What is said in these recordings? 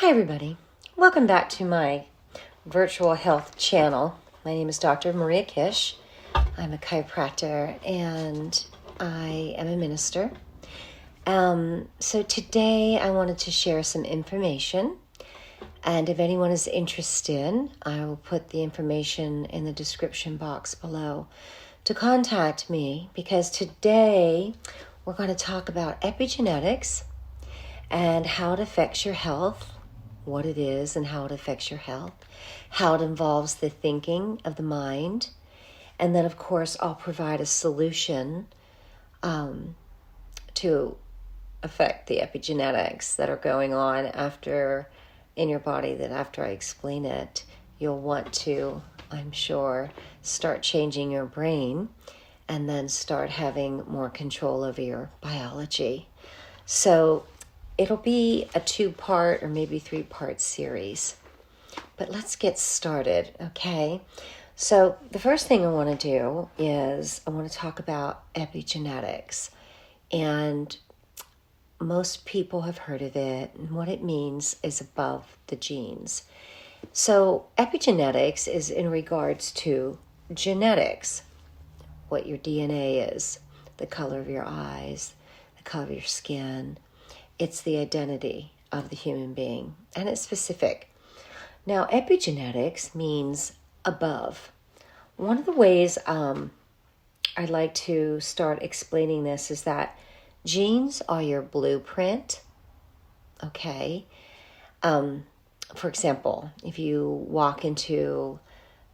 Hi everybody, welcome back to my virtual health channel. My name is Dr. Maria Kish. I'm a chiropractor and I am a minister. So today I wanted to share some information, and if anyone is interested, I will put the information in the description box below to contact me, because today we're going to talk about epigenetics and how it affects your health, what it is and how it affects your health, how it involves the thinking of the mind, and then of course I'll provide a solution to affect the epigenetics that are going on in your body, that after I explain it, you'll want to, I'm sure, start changing your brain and then start having more control over your biology. So it'll be a 2-part or maybe 3-part series. But let's get started, okay? So the first thing I want to do is I want to talk about epigenetics. And most people have heard of it, and what it means is above the genes. So epigenetics is in regards to genetics, what your DNA is, the color of your eyes, the color of your skin. It's the identity of the human being, and it's specific. Now, epigenetics means above. One of the ways I'd like to start explaining this is that genes are your blueprint, okay? For example, if you walk into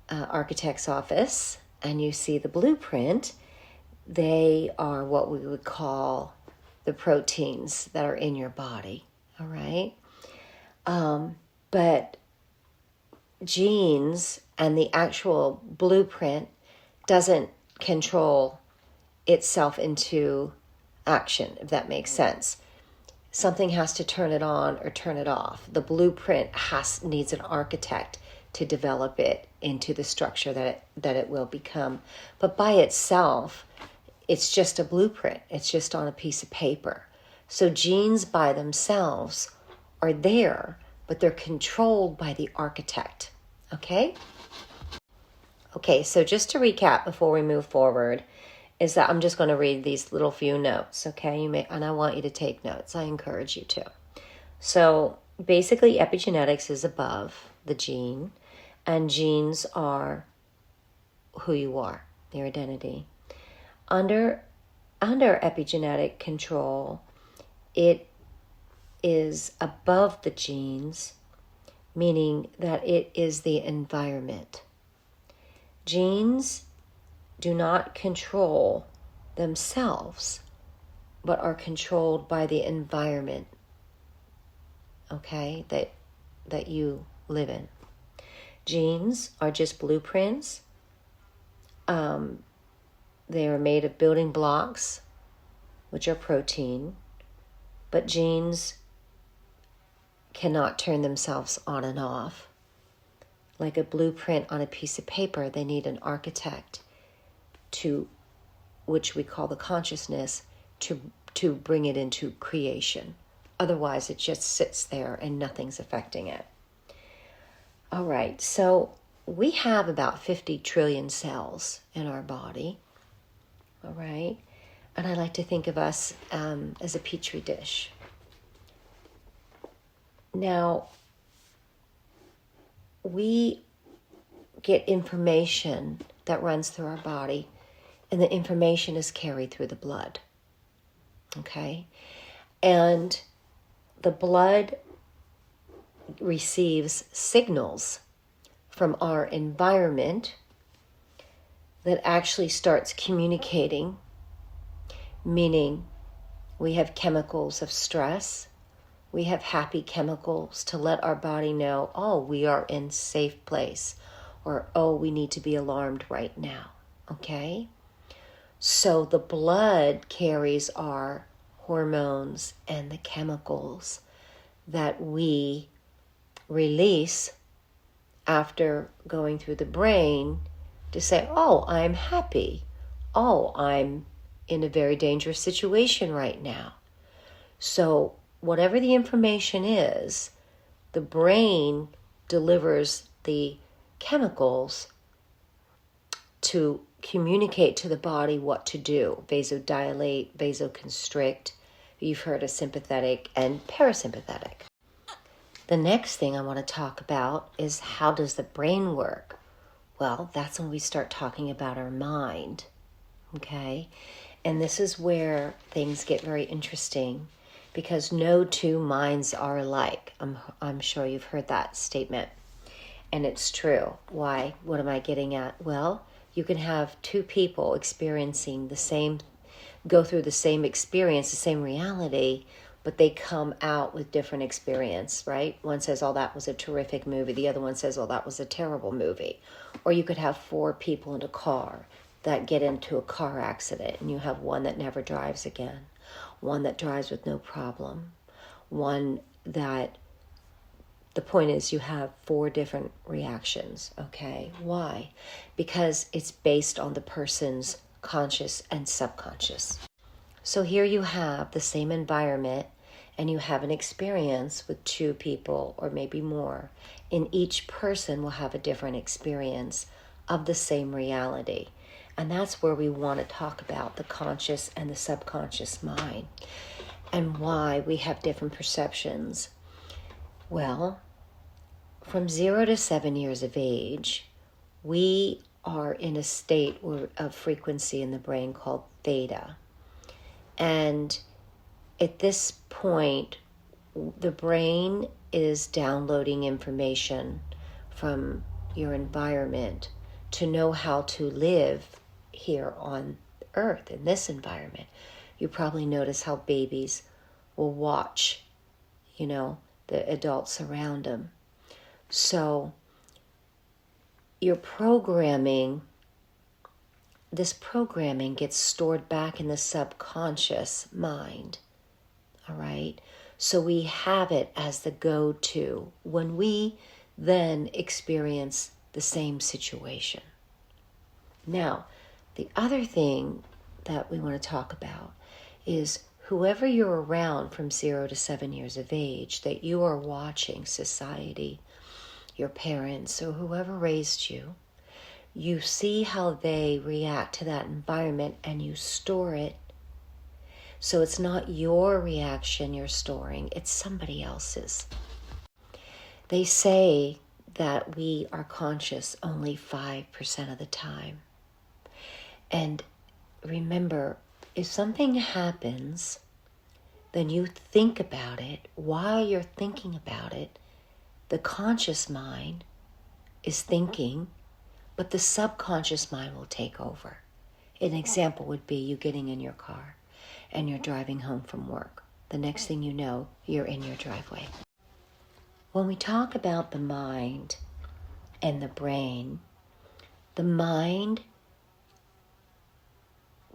an architect's office and you see the blueprint, they are what we would call the proteins that are in your body, all right? But genes and the actual blueprint doesn't control itself into action, if that makes sense. Something has to turn it on or turn it off. The blueprint needs an architect to develop it into the structure that it will become. But by itself, it's just a blueprint. It's just on a piece of paper. So genes by themselves are there, but they're controlled by the architect. Okay? Okay, so just to recap before we move forward, is that I'm just going to read these little few notes, okay? And I want you to take notes. I encourage you to. So basically, epigenetics is above the gene, and genes are who you are, your identity. Under epigenetic control, it is above the genes, meaning that it is the environment. Genes do not control themselves, but are controlled by the environment, okay, that you live in. Genes are just blueprints. They are made of building blocks, which are protein, but genes cannot turn themselves on and off. Like a blueprint on a piece of paper, they need an architect which we call the consciousness, to bring it into creation. Otherwise, it just sits there and nothing's affecting it. All right, so we have about 50 trillion cells in our body. All right, and I like to think of us as a petri dish. Now, we get information that runs through our body, and the information is carried through the blood, okay? And the blood receives signals from our environment that actually starts communicating, meaning we have chemicals of stress, we have happy chemicals to let our body know, oh, we are in safe place, or oh, we need to be alarmed right now, okay? So the blood carries our hormones and the chemicals that we release after going through the brain to say, oh, I'm happy. Oh, I'm in a very dangerous situation right now. So whatever the information is, the brain delivers the chemicals to communicate to the body what to do. Vasodilate, vasoconstrict. You've heard of sympathetic and parasympathetic. The next thing I want to talk about is, how does the brain work? Well, that's when we start talking about our mind. Okay? And this is where things get very interesting, because no two minds are alike. I'm sure you've heard that statement. And it's true. Why? What am I getting at? Well, you can have two people experiencing the same, go through the same experience, the same reality, but they come out with different experience, right? One says, oh, that was a terrific movie. The other one says, oh, that was a terrible movie. Or you could have four people in a car that get into a car accident, and you have one that never drives again, one that drives with no problem, one that, the point is, you have four different reactions, okay? Why? Because it's based on the person's conscious and subconscious. So here you have the same environment, and you have an experience with two people or maybe more, and each person will have a different experience of the same reality. And that's where we want to talk about the conscious and the subconscious mind, and why we have different perceptions. Well, from 0 to 7 years of age, we are in a state of frequency in the brain called theta. And at this point, the brain is downloading information from your environment to know how to live here on Earth in this environment. You probably notice how babies will watch, the adults around them. So your programming, this programming gets stored back in the subconscious mind, all right? So we have it as the go-to when we then experience the same situation. Now, the other thing that we want to talk about is, whoever you're around from 0 to 7 years of age that you are watching, society, your parents, or whoever raised you, you see how they react to that environment and you store it. So it's not your reaction you're storing, it's somebody else's. They say that we are conscious only 5% of the time. And remember, if something happens, then you think about it. While you're thinking about it, the conscious mind is thinking, but the subconscious mind will take over. An example would be you getting in your car and you're driving home from work. The next thing you know, you're in your driveway. When we talk about the mind and the brain, the mind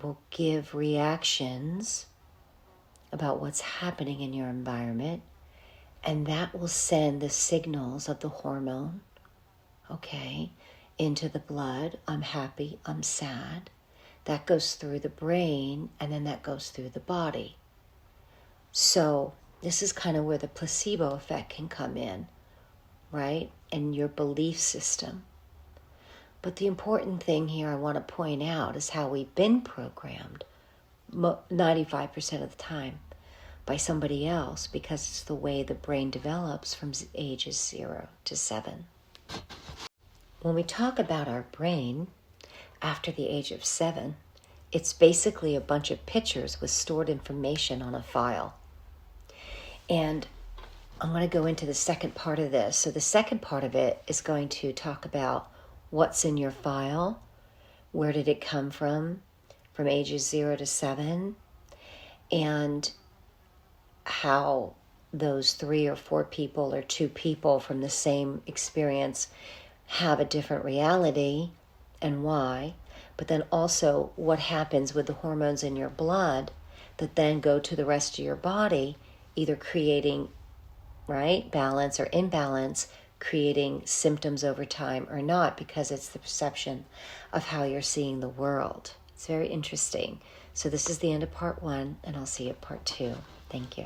will give reactions about what's happening in your environment, and that will send the signals of the hormone, into the blood. I'm happy, I'm sad. That goes through the brain, and then that goes through the body. So this is kind of where the placebo effect can come in, right? And your belief system. But the important thing here I want to point out is how we've been programmed 95% of the time by somebody else, because it's the way the brain develops from ages 0 to 7. When we talk about our brain after the age of 7, it's basically a bunch of pictures with stored information on a file. And I'm going to go into the second part of this. So the second part of it is going to talk about what's in your file, where did it come from ages 0 to 7, and how those 3 or 4 people or 2 people from the same experience have a different reality and why. But then also what happens with the hormones in your blood that then go to the rest of your body, either creating balance or imbalance, creating symptoms over time or not, because it's the perception of how you're seeing the world. It's very interesting. So this is the end of part 1, and I'll see you at part 2. Thank you.